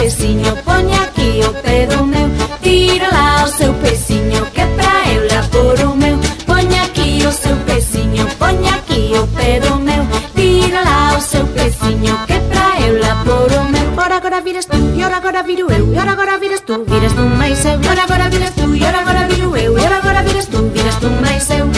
peciño, poña aquí o pé do meu. Tira lá o seu peciño, que pra eu lá por o meu. Poña aquí o seu peciño, poña aquí o pé do meu. Tira lá o seu peciño, que pra eu lá por o meu. Ora agora viras tú, e ora agora viro eu. E ora agora viras tú máis eu. E ora agora viras tú, e ora agora viro eu. E ora agora viras tú máis eu.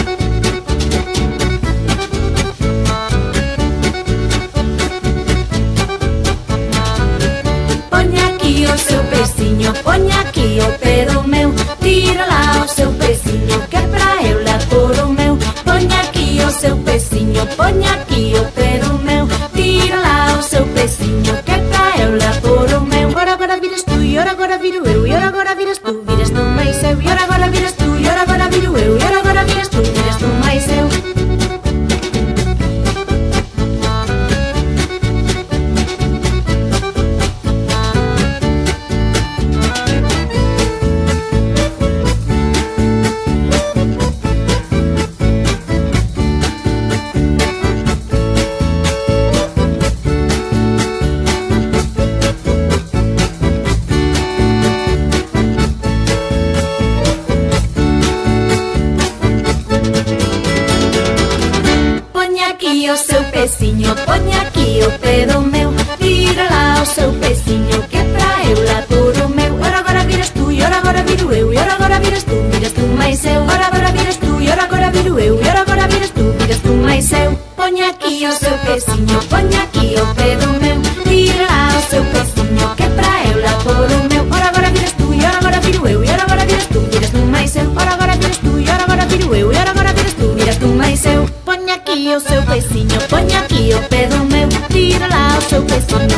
Poña aquí o seu peciño, poña aquí o pé do meu. Tira lá o seu peciño, que pra eu lá por o meu. Poña aquí o seu peciño, poña aquí o pé do meu. Tira lá o seu peciño, que pra eu lá por o meu. Ora agora viras tú, e ora agora viro eu. E ora agora viras tú máis eu. E ora agora viras tú, e ora agora viro eu. E ora agora viras tú máis eu. Aquí o seu peciño, poña aquí o pé do meu. Tira lá o seu peciño, que pra eu lá por o meu. Ora agora viras tú, e ora agora viro eu. E ora agora viras tú máis eu. Ora agora viras tú, e ora agora viro eu. E ora agora viras tú máis eu. Poña aquí o seu peciño, poña aquí o pé do meu. Tira lá o seu peciño, que pra eu lá por o meu. Ora agora viras tú, e ora agora viro eu. E ora agora viras tú máis eu. Ora agora viras tú, e ora agora viro eu. E ora agora viras tú máis eu. Poña aquí o seu peciño, poña aquí o pé do meu. Tira lá o seu peciño,